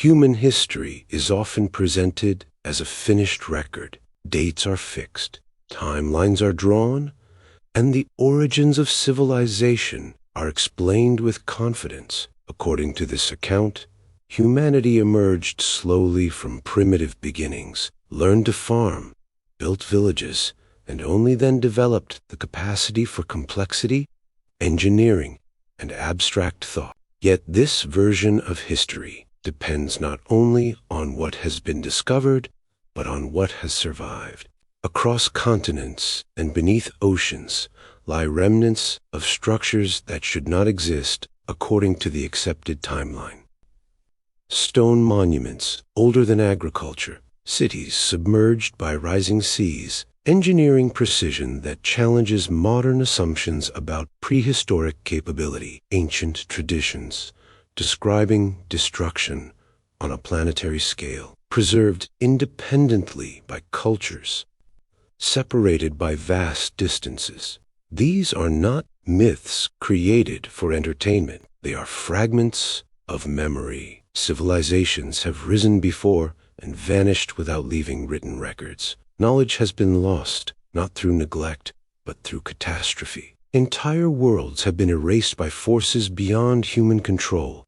Human history is often presented as a finished record. Dates are fixed, timelines are drawn, and the origins of civilization are explained with confidence. According to this account, humanity emerged slowly from primitive beginnings, learned to farm, built villages, and only then developed the capacity for complexity, engineering, and abstract thought. Yet this version of history depends not only on what has been discovered, but on what has survived. Across continents and beneath oceans lie remnants of structures that should not exist according to the accepted timeline. Stone monuments, older than agriculture, cities submerged by rising seas, engineering precision that challenges modern assumptions about prehistoric capability, ancient traditions, describing destruction on a planetary scale, preserved independently by cultures, separated by vast distances. These are not myths created for entertainment. They are fragments of memory. Civilizations have risen before and vanished without leaving written records. Knowledge has been lost, not through neglect, but through catastrophe. Entire worlds have been erased by forces beyond human control,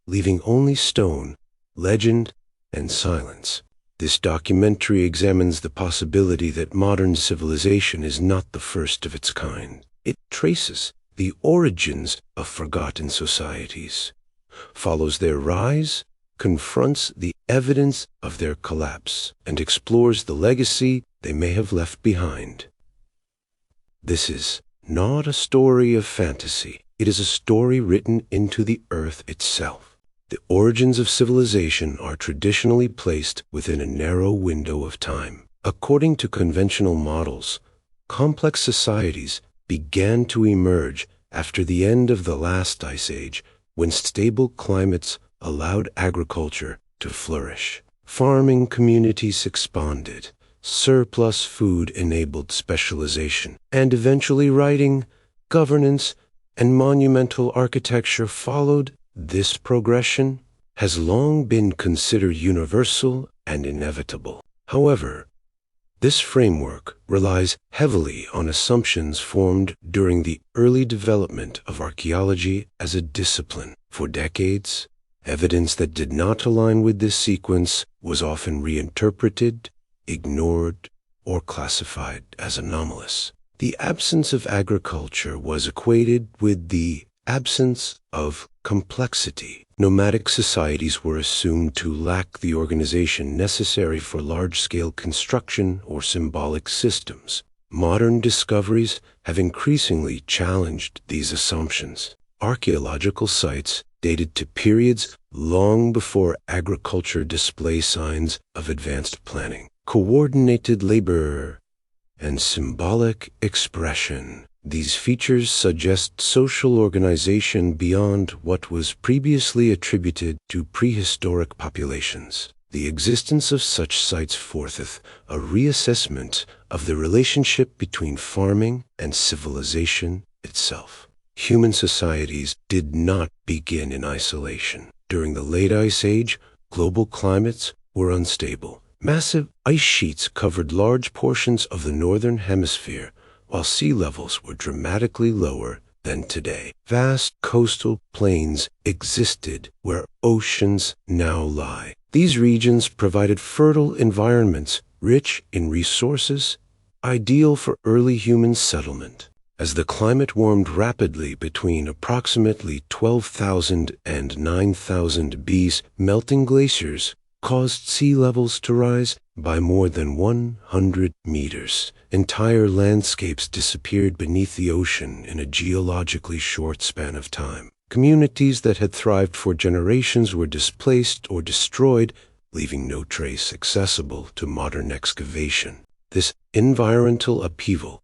leaving only stone, legend, and silence. This documentary examines the possibility that modern civilization is not the first of its kind. It traces the origins of forgotten societies, follows their rise, confronts the evidence of their collapse, and explores the legacy they may have left behind. This is not a story of fantasy. It is a story written into the earth itself. The origins of civilization are traditionally placed within a narrow window of time. According to conventional models, complex societies began to emerge after the end of the last ice age, when stable climates allowed agriculture to flourish. Farming communities expanded, surplus food enabled specialization, and eventually writing, governance, and monumental architecture followed. This progression has long been considered universal and inevitable. However, this framework relies heavily on assumptions formed during the early development of archaeology as a discipline. For decades, evidence that did not align with this sequence was often reinterpreted, ignored, or classified as anomalous. The absence of agriculture was equated with the absence of complexity. Nomadic societies were assumed to lack the organization necessary for large-scale construction or symbolic systems. Modern discoveries have increasingly challenged these assumptions. Archaeological sites dated to periods long before agriculture display signs of advanced planning, coordinated labor, and symbolic expression. These features suggest social organization beyond what was previously attributed to prehistoric populations. The existence of such sites fortheth a reassessment of the relationship between farming and civilization itself. Human societies did not begin in isolation. During the late Ice Age, global climates were unstable. Massive ice sheets covered large portions of the northern hemisphere, while sea levels were dramatically lower than today. Vast coastal plains existed where oceans now lie. These regions provided fertile environments rich in resources, ideal for early human settlement. As the climate warmed rapidly between approximately 12,000 and 9,000 BC, melting glaciers caused sea levels to rise by more than 100 meters. Entire landscapes disappeared beneath the ocean in a geologically short span of time. Communities that had thrived for generations were displaced or destroyed, leaving no trace accessible to modern excavation. This environmental upheaval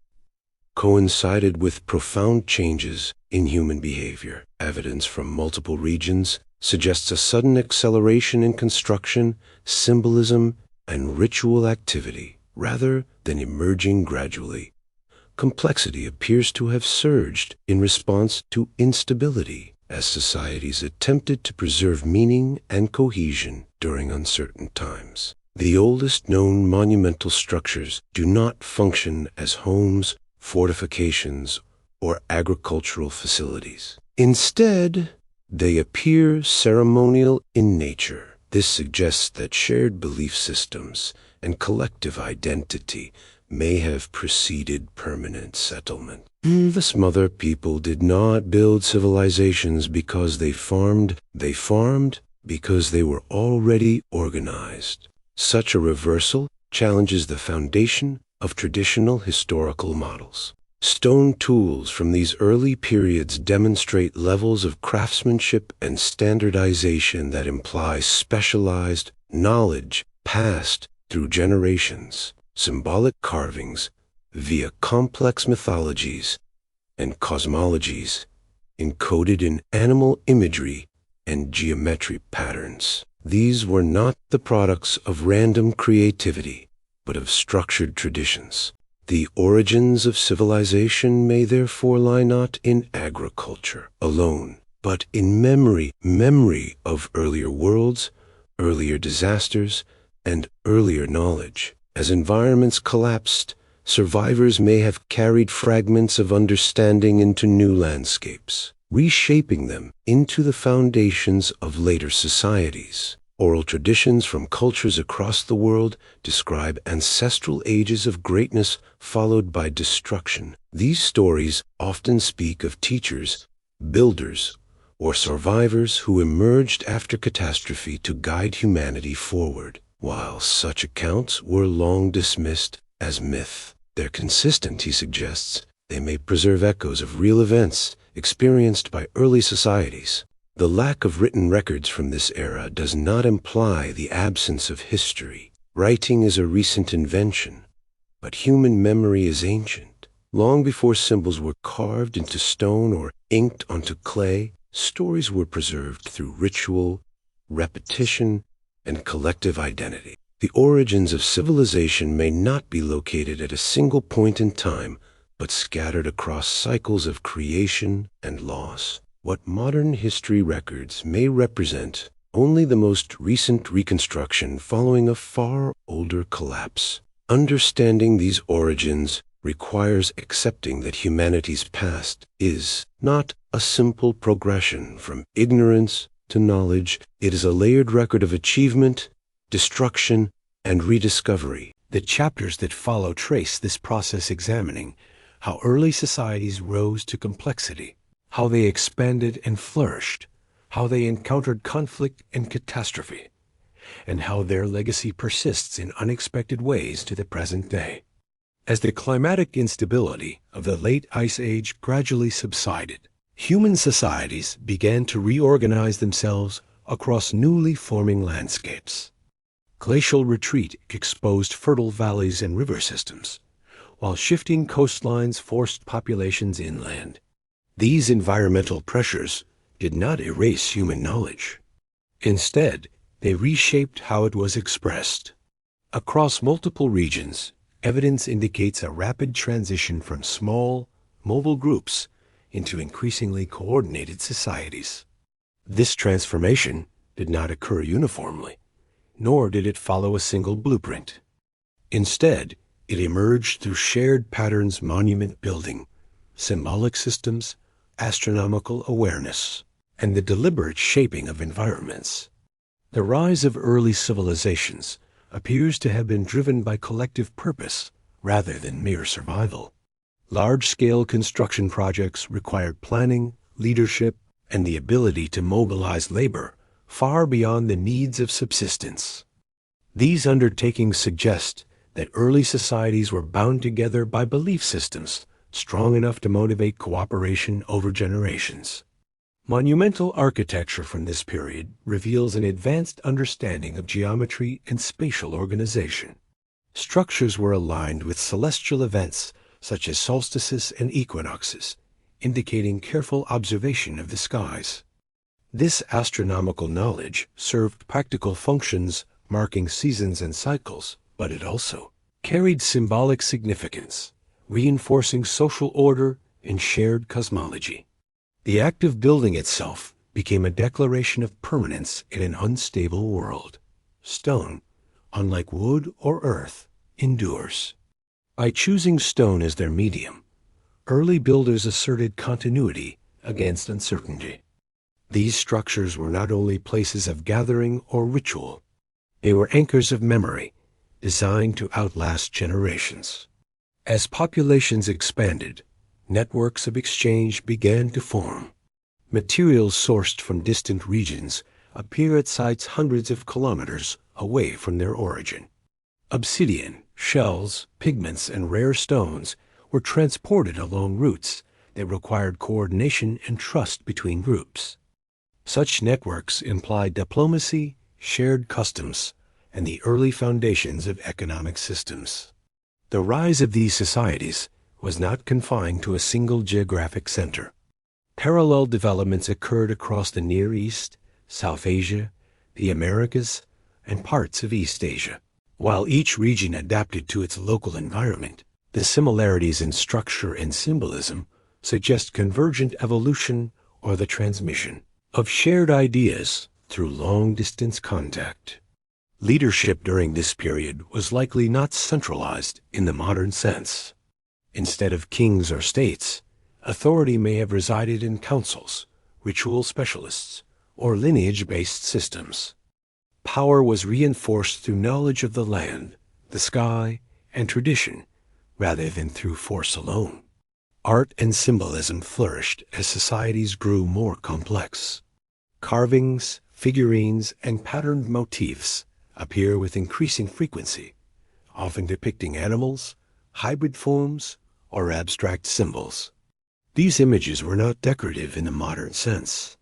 coincided with profound changes in human behavior. Evidence from multiple regions suggests a sudden acceleration in construction, symbolism, and ritual activity, rather than emerging gradually. Complexity appears to have surged in response to instability. as societies attempted to preserve meaning and cohesion during uncertain times. The oldest known monumental structures do not function as homes, fortifications, or agricultural facilities. Instead, they appear ceremonial in nature. This suggests that shared belief systems and collective identity may have preceded permanent settlement. The Smother people did not build civilizations because they farmed because they were already organized. Such a reversal challenges the foundation of traditional historical models. Stone tools from these early periods demonstrate levels of craftsmanship and standardization that imply specialized knowledge passed through generations. Symbolic carvings via complex mythologies and cosmologies encoded in animal imagery and geometric patterns. These were not the products of random creativity, but of structured traditions. The origins of civilization may therefore lie not in agriculture alone, but in memory of earlier worlds, earlier disasters, and earlier knowledge. As environments collapsed, survivors may have carried fragments of understanding into new landscapes, reshaping them into the foundations of later societies. Oral traditions from cultures across the world describe ancestral ages of greatness followed by destruction. These stories often speak of teachers, builders, or survivors who emerged after catastrophe to guide humanity forward. While such accounts were long dismissed as myth, they're consistent, he suggests. They may preserve echoes of real events experienced by early societies. The lack of written records from this era does not imply the absence of history. Writing is a recent invention, but human memory is ancient. Long before symbols were carved into stone or inked onto clay, stories were preserved through ritual, repetition, and collective identity. The origins of civilization may not be located at a single point in time, but scattered across cycles of creation and loss. What modern history records may represent only the most recent reconstruction following a far older collapse. Understanding these origins requires accepting that humanity's past is not a simple progression from ignorance to knowledge. It is a layered record of achievement, destruction, and rediscovery. The chapters that follow trace this process, examining how early societies rose to complexity, how they expanded and flourished, how they encountered conflict and catastrophe, and how their legacy persists in unexpected ways to the present day. As the climatic instability of the late Ice Age gradually subsided, human societies began to reorganize themselves across newly forming landscapes. Glacial retreat exposed fertile valleys and river systems, while shifting coastlines forced populations inland. These environmental pressures did not erase human knowledge. Instead, they reshaped how it was expressed. Across multiple regions, evidence indicates a rapid transition from small, mobile groups into increasingly coordinated societies. This transformation did not occur uniformly, nor did it follow a single blueprint. Instead, it emerged through shared patterns, monument building, symbolic systems, astronomical awareness, and the deliberate shaping of environments. The rise of early civilizations appears to have been driven by collective purpose rather than mere survival. Large-scale construction projects required planning, leadership, and the ability to mobilize labor far beyond the needs of subsistence. These undertakings suggest that early societies were bound together by belief systems strong enough to motivate cooperation over generations. Monumental architecture from this period reveals an advanced understanding of geometry and spatial organization. Structures were aligned with celestial events such as solstices and equinoxes, indicating careful observation of the skies. This astronomical knowledge served practical functions marking seasons and cycles, but it also carried symbolic significance, reinforcing social order and shared cosmology. The act of building itself became a declaration of permanence in an unstable world. Stone, unlike wood or earth, endures. By choosing stone as their medium, early builders asserted continuity against uncertainty. These structures were not only places of gathering or ritual, they were anchors of memory, designed to outlast generations. As populations expanded, networks of exchange began to form. Materials sourced from distant regions appear at sites hundreds of kilometers away from their origin. Obsidian, shells, pigments, and rare stones were transported along routes that required coordination and trust between groups. Such networks implied diplomacy, shared customs, and the early foundations of economic systems. The rise of these societies was not confined to a single geographic center. Parallel developments occurred across the Near East, South Asia, the Americas, and parts of East Asia. While each region adapted to its local environment, the similarities in structure and symbolism suggest convergent evolution or the transmission of shared ideas through long-distance contact. Leadership during this period was likely not centralized in the modern sense. Instead of kings or states, authority may have resided in councils, ritual specialists, or lineage-based systems. Power was reinforced through knowledge of the land, the sky, and tradition, rather than through force alone. Art and symbolism flourished as societies grew more complex. Carvings, figurines, and patterned motifs appear with increasing frequency, often depicting animals, hybrid forms, or abstract symbols. These images were not decorative in the modern sense.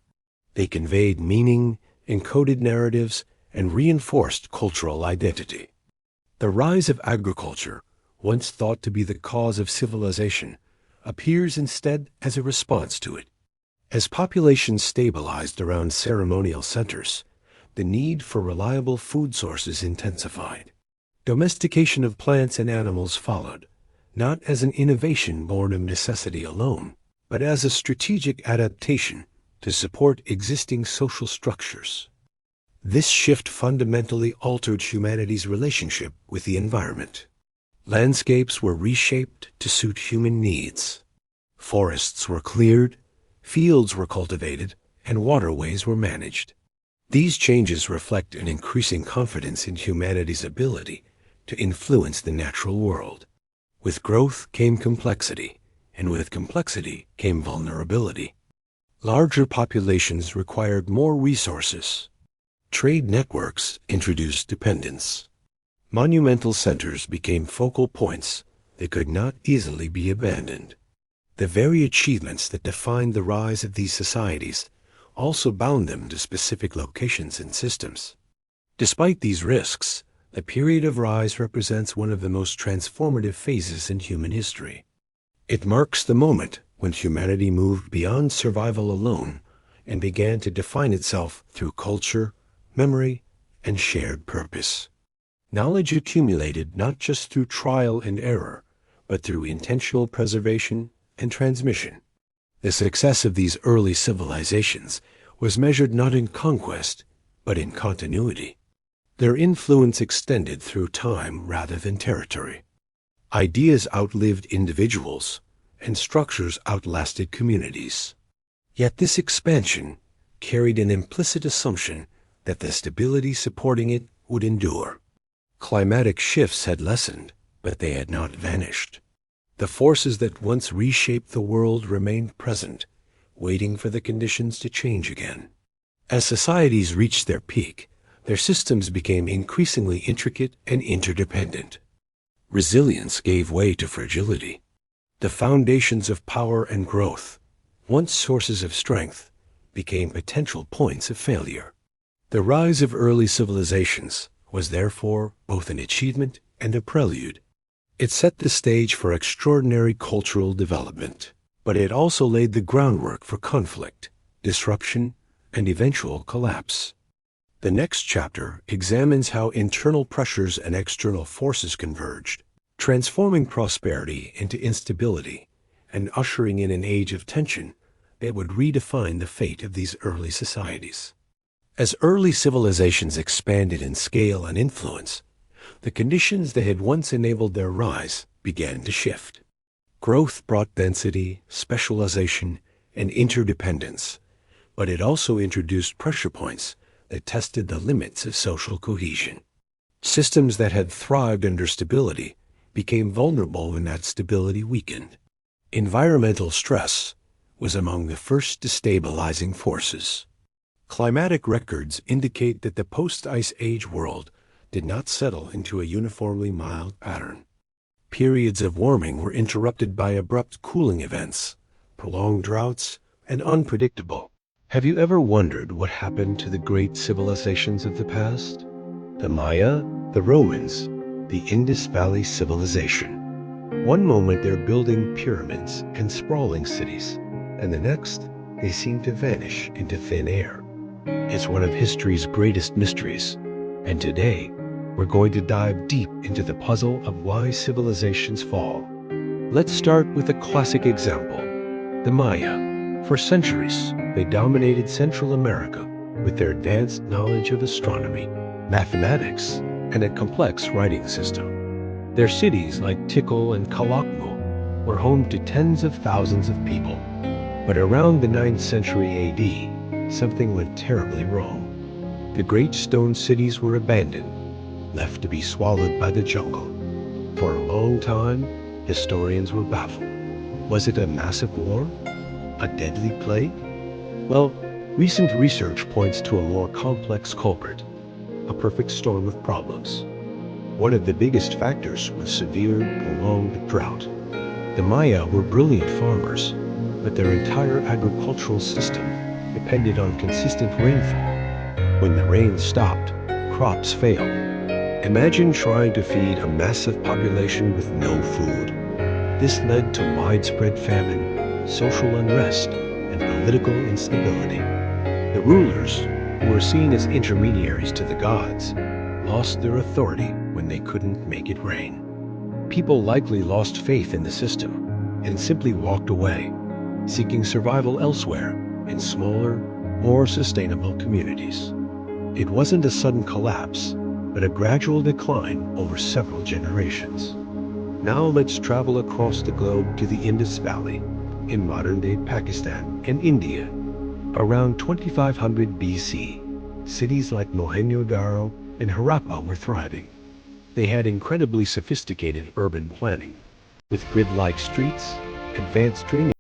They conveyed meaning, encoded narratives, and reinforced cultural identity. The rise of agriculture, once thought to be the cause of civilization, appears instead as a response to it. As populations stabilized around ceremonial centers, the need for reliable food sources intensified. Domestication of plants and animals followed, not as an innovation born of necessity alone, but as a strategic adaptation to support existing social structures. This shift fundamentally altered humanity's relationship with the environment. Landscapes were reshaped to suit human needs. Forests were cleared, fields were cultivated, and waterways were managed. These changes reflect an increasing confidence in humanity's ability to influence the natural world. With growth came complexity, and with complexity came vulnerability. Larger populations required more resources. Trade networks introduced dependence. Monumental centers became focal points that could not easily be abandoned. The very achievements that defined the rise of these societies also bound them to specific locations and systems. Despite these risks, the period of rise represents one of the most transformative phases in human history. It marks the moment when humanity moved beyond survival alone and began to define itself through culture, memory, and shared purpose. Knowledge accumulated not just through trial and error, but through intentional preservation and transmission. The success of these early civilizations was measured not in conquest, but in continuity. Their influence extended through time rather than territory. Ideas outlived individuals, and structures outlasted communities. Yet this expansion carried an implicit assumption that the stability supporting it would endure. Climatic shifts had lessened, but they had not vanished. The forces that once reshaped the world remained present, waiting for the conditions to change again. As societies reached their peak, their systems became increasingly intricate and interdependent. Resilience gave way to fragility. The foundations of power and growth, once sources of strength, became potential points of failure. The rise of early civilizations was therefore both an achievement and a prelude. It set the stage for extraordinary cultural development, but it also laid the groundwork for conflict, disruption, and eventual collapse. The next chapter examines how internal pressures and external forces converged, transforming prosperity into instability and ushering in an age of tension that would redefine the fate of these early societies. As early civilizations expanded in scale and influence, the conditions that had once enabled their rise began to shift. Growth brought density, specialization, and interdependence, but it also introduced pressure points that tested the limits of social cohesion. Systems that had thrived under stability became vulnerable when that stability weakened. Environmental stress was among the first destabilizing forces. Climatic records indicate that the post-Ice Age world did not settle into a uniformly mild pattern. Periods of warming were interrupted by abrupt cooling events, prolonged droughts, and unpredictable. Have you ever wondered what happened to the great civilizations of the past? The Maya, the Romans, the Indus Valley Civilization. One moment they're building pyramids and sprawling cities, and the next they seem to vanish into thin air. It's one of history's greatest mysteries, and today we're going to dive deep into the puzzle of why civilizations fall. Let's start with a classic example, the Maya. For centuries, they dominated Central America with their advanced knowledge of astronomy, mathematics, and a complex writing system. Their cities like Tikal and Calakmul were home to tens of thousands of people. But around the 9th century AD, something went terribly wrong. The great stone cities were abandoned, left to be swallowed by the jungle. For a long time, historians were baffled. Was it a massive war? A deadly plague? Well, recent research points to a more complex culprit, a perfect storm of problems. One of the biggest factors was severe, prolonged drought. The Maya were brilliant farmers, but their entire agricultural system depended on consistent rainfall. When the rain stopped, crops failed. Imagine trying to feed a massive population with no food. This led to widespread famine, social unrest, and political instability. The rulers, who were seen as intermediaries to the gods, lost their authority when they couldn't make it rain. People likely lost faith in the system and simply walked away, seeking survival elsewhere in smaller, more sustainable communities. It wasn't a sudden collapse, but a gradual decline over several generations. Now let's travel across the globe to the Indus Valley, in modern-day Pakistan and India. Around 2500 BC, cities like Mohenjo-daro and Harappa were thriving. They had incredibly sophisticated urban planning, with grid-like streets, advanced drainage,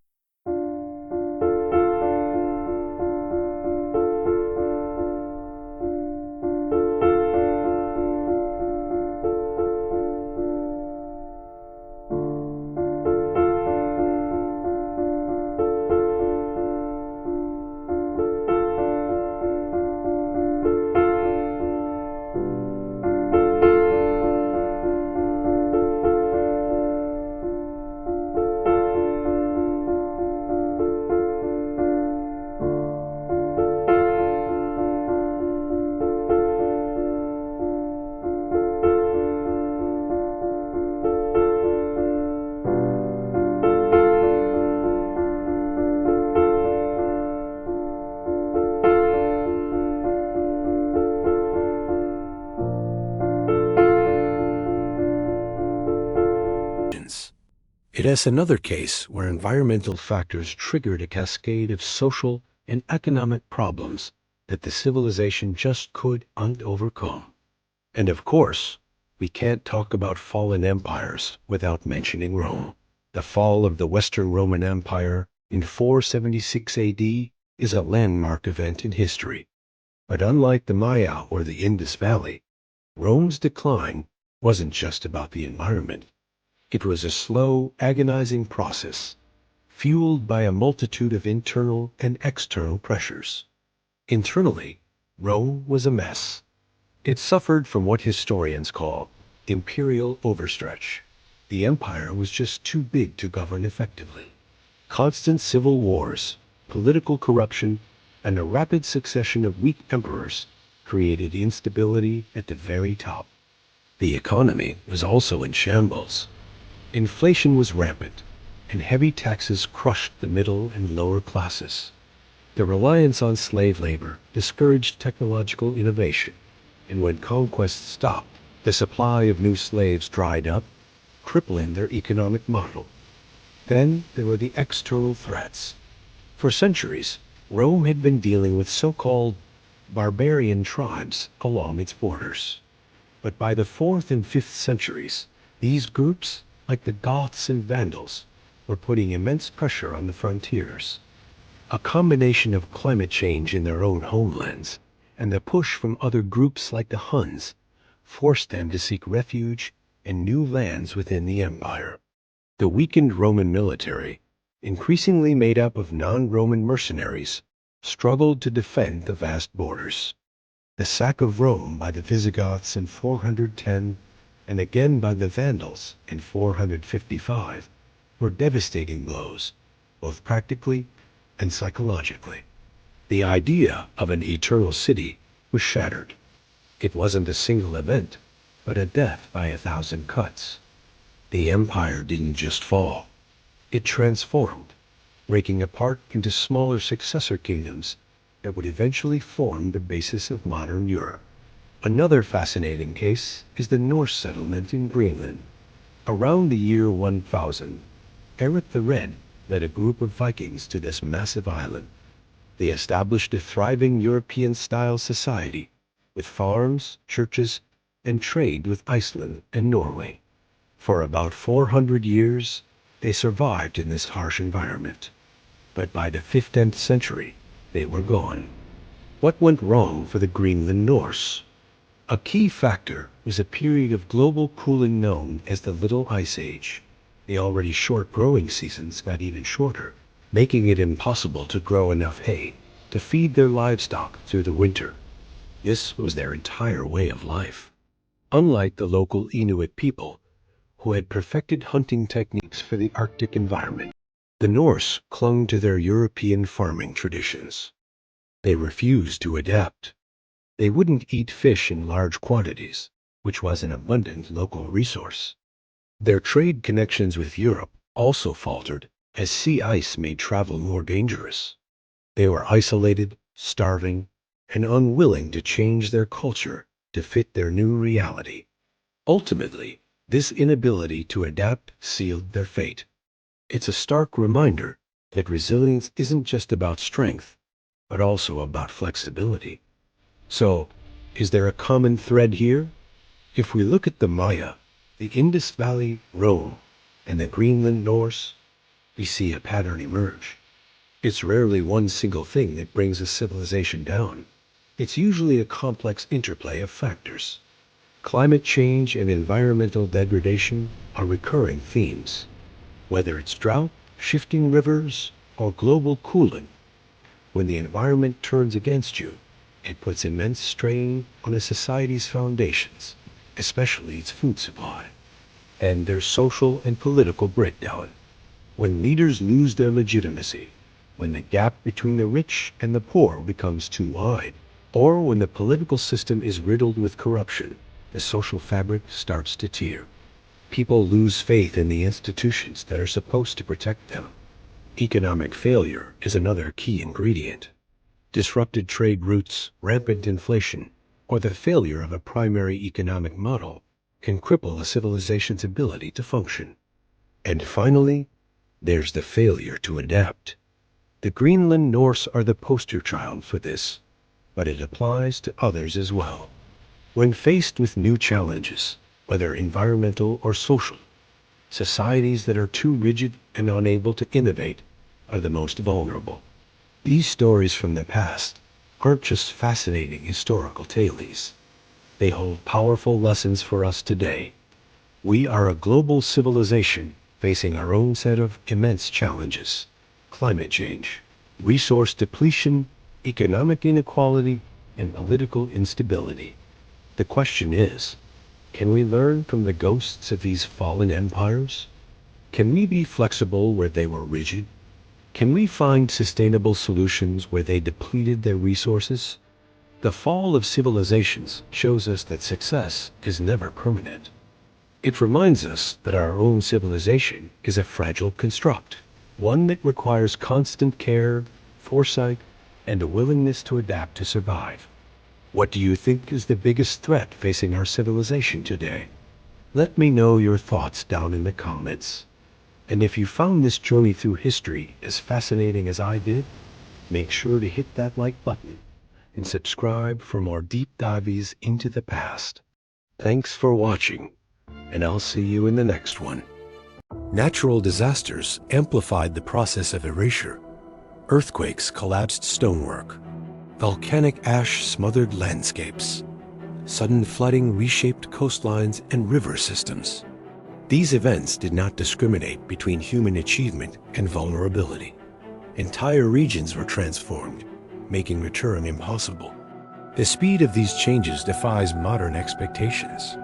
It is another case where environmental factors triggered a cascade of social and economic problems that the civilization just couldn't overcome. And of course, we can't talk about fallen empires without mentioning Rome. The fall of the Western Roman Empire in 476 AD is a landmark event in history. But unlike the Maya or the Indus Valley, Rome's decline wasn't just about the environment. It was a slow, agonizing process, fueled by a multitude of internal and external pressures. Internally, Rome was a mess. It suffered from what historians call imperial overstretch. The empire was just too big to govern effectively. Constant civil wars, political corruption, and a rapid succession of weak emperors created instability at the very top. The economy was also in shambles. Inflation was rampant, and heavy taxes crushed the middle and lower classes. The reliance on slave labor discouraged technological innovation, and when conquest stopped, the supply of new slaves dried up, crippling their economic model. Then there were the external threats. For centuries, Rome had been dealing with so-called barbarian tribes along its borders. But by the 4th and 5th centuries, these groups, like the Goths and Vandals, were putting immense pressure on the frontiers. A combination of climate change in their own homelands and the push from other groups like the Huns forced them to seek refuge in new lands within the empire. The weakened Roman military, increasingly made up of non-Roman mercenaries, struggled to defend the vast borders. The sack of Rome by the Visigoths in 410 and again by the Vandals in 455 were devastating blows, both practically and psychologically. The idea of an eternal city was shattered. It wasn't a single event, but a death by 1,000 cuts. The empire didn't just fall. It transformed, breaking apart into smaller successor kingdoms that would eventually form the basis of modern Europe. Another fascinating case is the Norse settlement in Greenland. Around the year 1000, Eric the Red led a group of Vikings to this massive island. They established a thriving European-style society, with farms, churches, and trade with Iceland and Norway. For about 400 years, they survived in this harsh environment. But by the 15th century, they were gone. What went wrong for the Greenland Norse? A key factor was a period of global cooling known as the Little Ice Age. The already short growing seasons got even shorter, making it impossible to grow enough hay to feed their livestock through the winter. This was their entire way of life. Unlike the local Inuit people, who had perfected hunting techniques for the Arctic environment, the Norse clung to their European farming traditions. They refused to adapt. They wouldn't eat fish in large quantities, which was an abundant local resource. Their trade connections with Europe also faltered as sea ice made travel more dangerous. They were isolated, starving, and unwilling to change their culture to fit their new reality. Ultimately, this inability to adapt sealed their fate. It's a stark reminder that resilience isn't just about strength, but also about flexibility. So, is there a common thread here? If we look at the Maya, the Indus Valley, Rome, and the Greenland Norse, we see a pattern emerge. It's rarely one single thing that brings a civilization down. It's usually a complex interplay of factors. Climate change and environmental degradation are recurring themes. Whether it's drought, shifting rivers, or global cooling, when the environment turns against you, it puts immense strain on a society's foundations, especially its food supply. And there's social and political breakdown. When leaders lose their legitimacy, when the gap between the rich and the poor becomes too wide, or when the political system is riddled with corruption, the social fabric starts to tear. People lose faith in the institutions that are supposed to protect them. Economic failure is another key ingredient. Disrupted trade routes, rampant inflation, or the failure of a primary economic model can cripple a civilization's ability to function. And finally, there's the failure to adapt. The Greenland Norse are the poster child for this, but it applies to others as well. When faced with new challenges, whether environmental or social, societies that are too rigid and unable to innovate are the most vulnerable. These stories from the past aren't just fascinating historical tales. They hold powerful lessons for us today. We are a global civilization facing our own set of immense challenges: climate change, resource depletion, economic inequality, and political instability. The question is, can we learn from the ghosts of these fallen empires? Can we be flexible where they were rigid? Can we find sustainable solutions where they depleted their resources? The fall of civilizations shows us that success is never permanent. It reminds us that our own civilization is a fragile construct, one that requires constant care, foresight, and a willingness to adapt to survive. What do you think is the biggest threat facing our civilization today? Let me know your thoughts down in the comments. And if you found this journey through history as fascinating as I did, make sure to hit that like button and subscribe for more deep dives into the past. Thanks for watching, and I'll see you in the next one. Natural disasters amplified the process of erasure. Earthquakes collapsed stonework. Volcanic ash smothered landscapes. Sudden flooding reshaped coastlines and river systems. These events did not discriminate between human achievement and vulnerability. Entire regions were transformed, making return impossible. The speed of these changes defies modern expectations.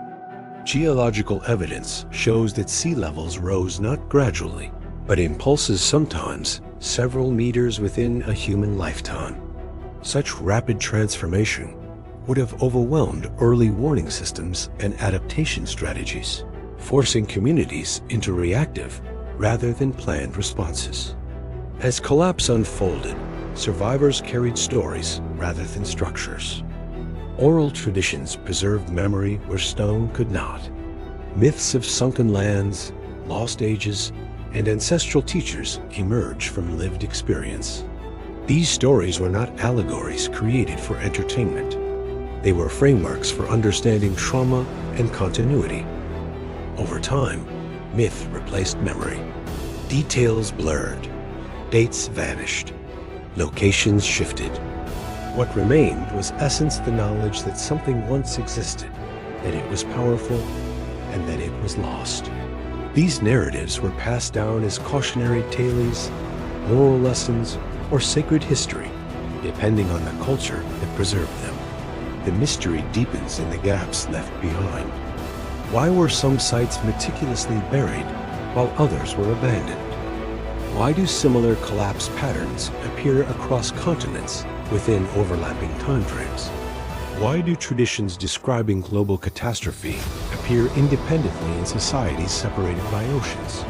Geological evidence shows that sea levels rose not gradually, but in pulses, sometimes several meters within a human lifetime. Such rapid transformation would have overwhelmed early warning systems and adaptation strategies, forcing communities into reactive rather than planned responses. As collapse unfolded, survivors carried stories rather than structures. Oral traditions preserved memory where stone could not. Myths of sunken lands, lost ages, and ancestral teachers emerged from lived experience. These stories were not allegories created for entertainment. They were frameworks for understanding trauma and continuity. Over time, myth replaced memory. Details blurred. Dates vanished. Locations shifted. What remained was essence, the knowledge that something once existed, that it was powerful, and that it was lost. These narratives were passed down as cautionary tales, moral lessons, or sacred history, depending on the culture that preserved them. The mystery deepens in the gaps left behind. Why were some sites meticulously buried while others were abandoned? Why do similar collapse patterns appear across continents within overlapping timeframes? Why do traditions describing global catastrophe appear independently in societies separated by oceans?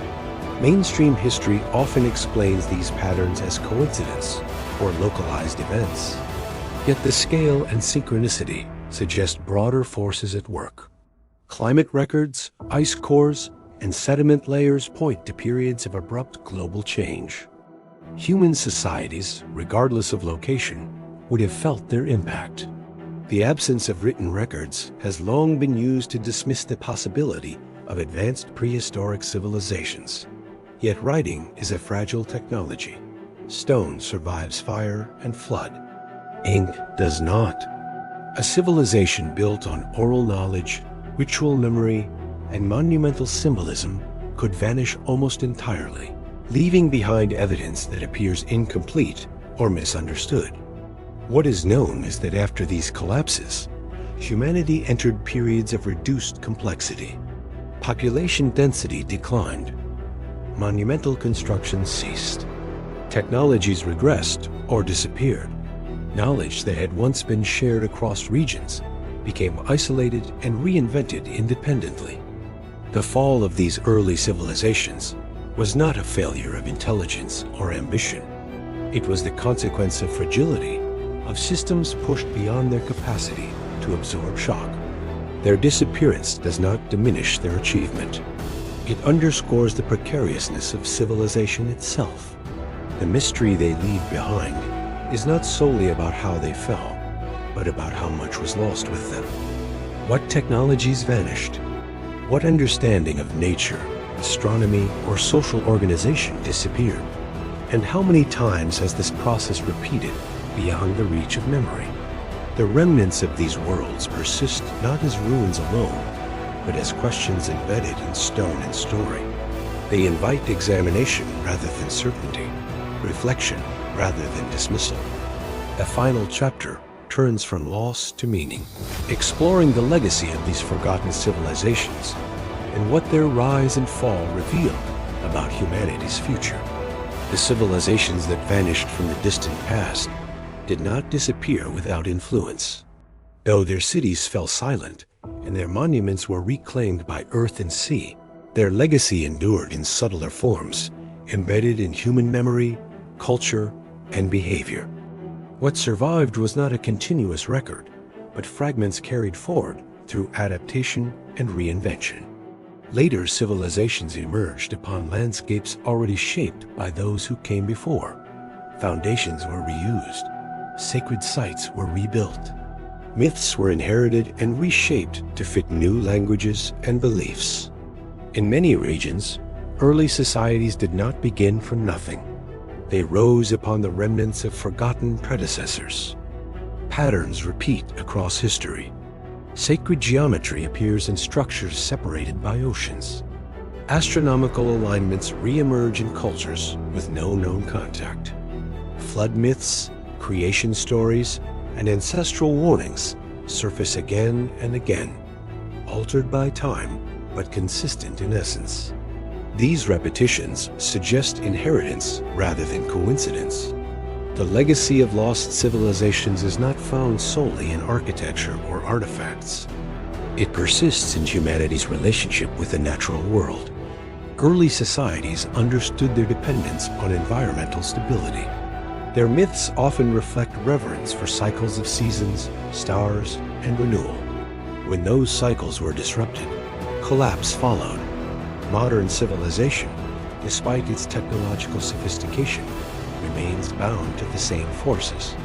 Mainstream history often explains these patterns as coincidence or localized events. Yet the scale and synchronicity suggest broader forces at work. Climate records, ice cores, and sediment layers point to periods of abrupt global change. Human societies, regardless of location, would have felt their impact. The absence of written records has long been used to dismiss the possibility of advanced prehistoric civilizations. Yet writing is a fragile technology. Stone survives fire and flood. Ink does not. A civilization built on oral knowledge, ritual memory, and monumental symbolism could vanish almost entirely, leaving behind evidence that appears incomplete or misunderstood. What is known is that after these collapses, humanity entered periods of reduced complexity. Population density declined. Monumental construction ceased. Technologies regressed or disappeared. Knowledge that had once been shared across regions became isolated and reinvented independently. The fall of these early civilizations was not a failure of intelligence or ambition. It was the consequence of fragility, of systems pushed beyond their capacity to absorb shock. Their disappearance does not diminish their achievement. It underscores the precariousness of civilization itself. The mystery they leave behind is not solely about how they fell, but about how much was lost with them. What technologies vanished? What understanding of nature, astronomy, or social organization disappeared? And how many times has this process repeated beyond the reach of memory? The remnants of these worlds persist not as ruins alone, but as questions embedded in stone and story. They invite examination rather than certainty, reflection rather than dismissal. A final chapter turns from loss to meaning, exploring the legacy of these forgotten civilizations and what their rise and fall reveal about humanity's future. The civilizations that vanished from the distant past did not disappear without influence. Though their cities fell silent and their monuments were reclaimed by earth and sea. Their legacy endured in subtler forms, embedded in human memory, culture, and behavior. What survived was not a continuous record, but fragments carried forward through adaptation and reinvention. Later civilizations emerged upon landscapes already shaped by those who came before. Foundations were reused, sacred sites were rebuilt. Myths were inherited and reshaped to fit new languages and beliefs. In many regions, early societies did not begin from nothing. They rose upon the remnants of forgotten predecessors. Patterns repeat across history. Sacred geometry appears in structures separated by oceans. Astronomical alignments re-emerge in cultures with no known contact. Flood myths, creation stories, and ancestral warnings surface again and again, altered by time but consistent in essence. These repetitions suggest inheritance rather than coincidence. The legacy of lost civilizations is not found solely in architecture or artifacts. It persists in humanity's relationship with the natural world. Early societies understood their dependence on environmental stability. Their myths often reflect reverence for cycles of seasons, stars, and renewal. When those cycles were disrupted, collapse followed. Modern civilization, despite its technological sophistication, remains bound to the same forces.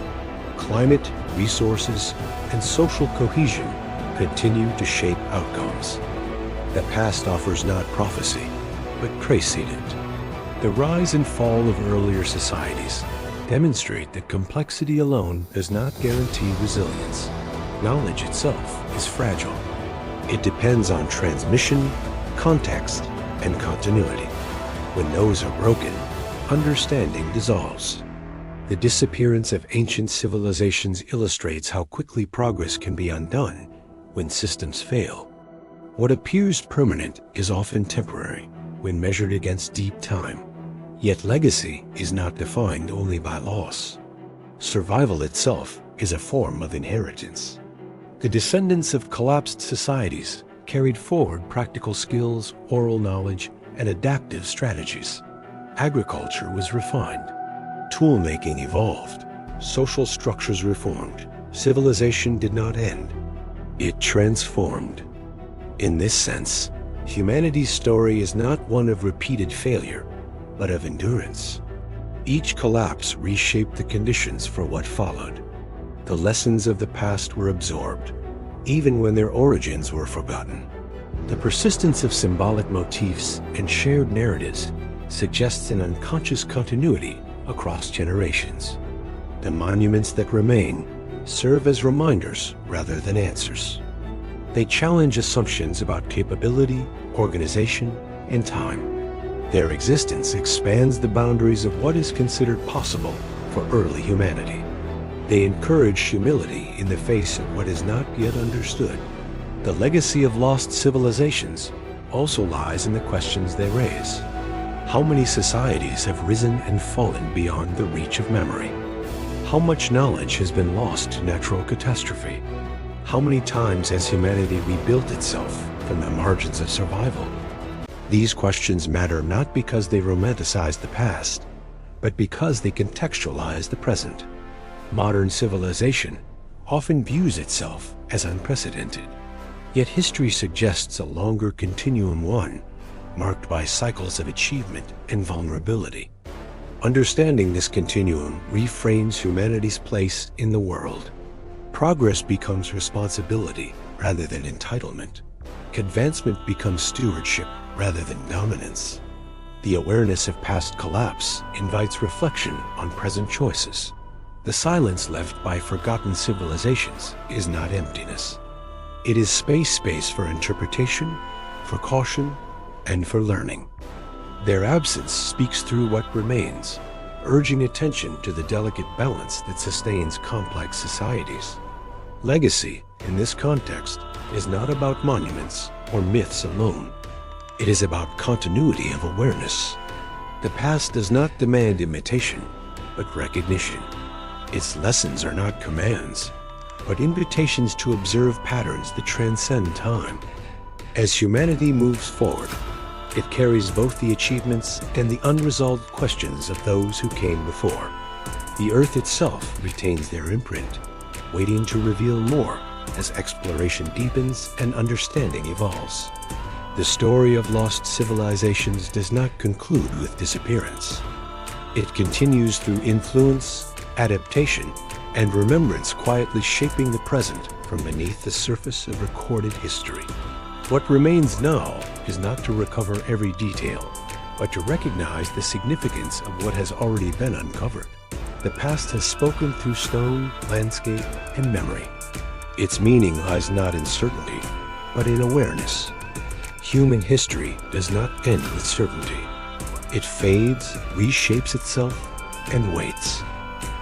Climate, resources, and social cohesion continue to shape outcomes. The past offers not prophecy, but precedent. The rise and fall of earlier societies demonstrate that complexity alone does not guarantee resilience. Knowledge itself is fragile. It depends on transmission, context, and continuity. When those are broken, understanding dissolves. The disappearance of ancient civilizations illustrates how quickly progress can be undone when systems fail. What appears permanent is often temporary when measured against deep time. Yet legacy is not defined only by loss. Survival itself is a form of inheritance. The descendants of collapsed societies carried forward practical skills, oral knowledge, and adaptive strategies. Agriculture was refined. Tool-making evolved. Social structures reformed. Civilization did not end. It transformed. In this sense, humanity's story is not one of repeated failure, but of endurance. Each collapse reshaped the conditions for what followed. The lessons of the past were absorbed, even when their origins were forgotten. The persistence of symbolic motifs and shared narratives suggests an unconscious continuity across generations. The monuments that remain serve as reminders rather than answers. They challenge assumptions about capability, organization, and time. Their existence expands the boundaries of what is considered possible for early humanity. They encourage humility in the face of what is not yet understood. The legacy of lost civilizations also lies in the questions they raise. How many societies have risen and fallen beyond the reach of memory? How much knowledge has been lost to natural catastrophe? How many times has humanity rebuilt itself from the margins of survival? These questions matter not because they romanticize the past, but because they contextualize the present. Modern civilization often views itself as unprecedented, yet history suggests a longer continuum, one marked by cycles of achievement and vulnerability. Understanding this continuum reframes humanity's place in the world. Progress becomes responsibility rather than entitlement. Advancement becomes stewardship rather than dominance. The awareness of past collapse invites reflection on present choices. The silence left by forgotten civilizations is not emptiness. It is space for interpretation, for caution, and for learning. Their absence speaks through what remains, urging attention to the delicate balance that sustains complex societies. Legacy, in this context, is not about monuments or myths alone. It is about continuity of awareness. The past does not demand imitation, but recognition. Its lessons are not commands, but invitations to observe patterns that transcend time. As humanity moves forward, it carries both the achievements and the unresolved questions of those who came before. The Earth itself retains their imprint, waiting to reveal more as exploration deepens and understanding evolves. The story of lost civilizations does not conclude with disappearance. It continues through influence, adaptation, and remembrance, quietly shaping the present from beneath the surface of recorded history. What remains now is not to recover every detail, but to recognize the significance of what has already been uncovered. The past has spoken through stone, landscape, and memory. Its meaning lies not in certainty, but in awareness. Human history does not end with certainty. It fades, reshapes itself, and waits.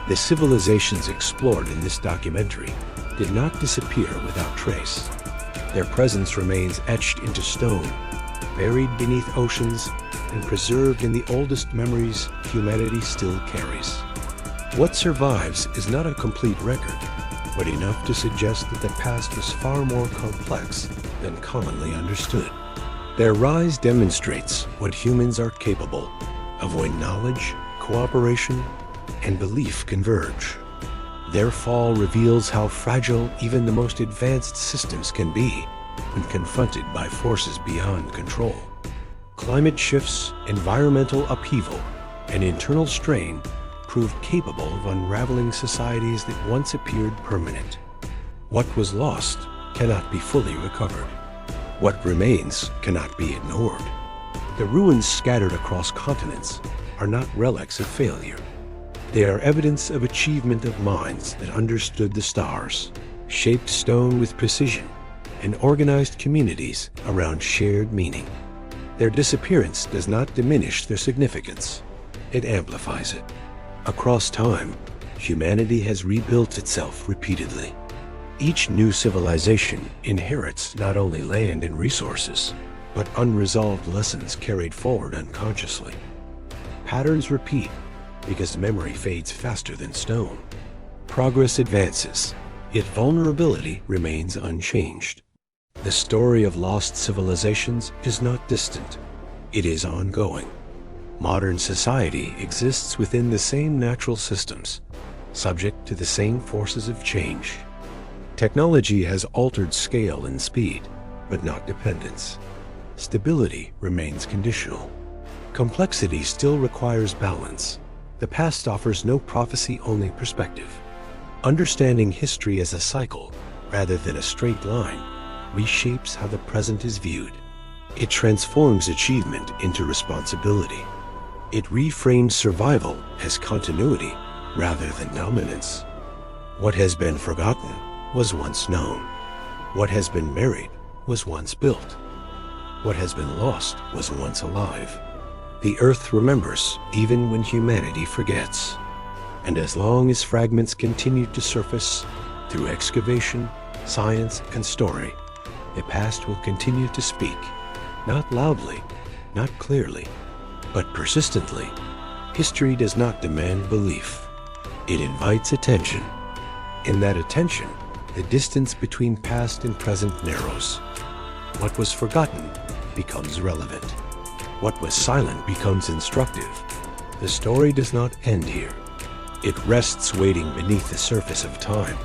The civilizations explored in this documentary did not disappear without trace. Their presence remains etched into stone, buried beneath oceans, and preserved in the oldest memories humanity still carries. What survives is not a complete record, but enough to suggest that the past was far more complex than commonly understood. Their rise demonstrates what humans are capable of when knowledge, cooperation, and belief converge. Their fall reveals how fragile even the most advanced systems can be when confronted by forces beyond control. Climate shifts, environmental upheaval, and internal strain proved capable of unraveling societies that once appeared permanent. What was lost cannot be fully recovered. What remains cannot be ignored. The ruins scattered across continents are not relics of failure. They are evidence of achievement of minds that understood the stars, shaped stone with precision, and organized communities around shared meaning. Their disappearance does not diminish their significance. It amplifies it. Across time, humanity has rebuilt itself repeatedly. Each new civilization inherits not only land and resources, but unresolved lessons carried forward unconsciously. Patterns repeat because memory fades faster than stone. Progress advances, yet vulnerability remains unchanged. The story of lost civilizations is not distant. It is ongoing. Modern society exists within the same natural systems, subject to the same forces of change. Technology has altered scale and speed, but not dependence. Stability remains conditional. Complexity still requires balance. The past offers no prophecy, only perspective. Understanding history as a cycle, rather than a straight line, reshapes how the present is viewed. It transforms achievement into responsibility. It reframes survival as continuity rather than dominance. What has been forgotten was once known. What has been buried was once built. What has been lost was once alive. The Earth remembers even when humanity forgets. And as long as fragments continue to surface through excavation, science, and story, the past will continue to speak, not loudly, not clearly, but persistently. History does not demand belief. It invites attention. In that attention, the distance between past and present narrows. What was forgotten becomes relevant. What was silent becomes instructive. The story does not end here. It rests waiting beneath the surface of time.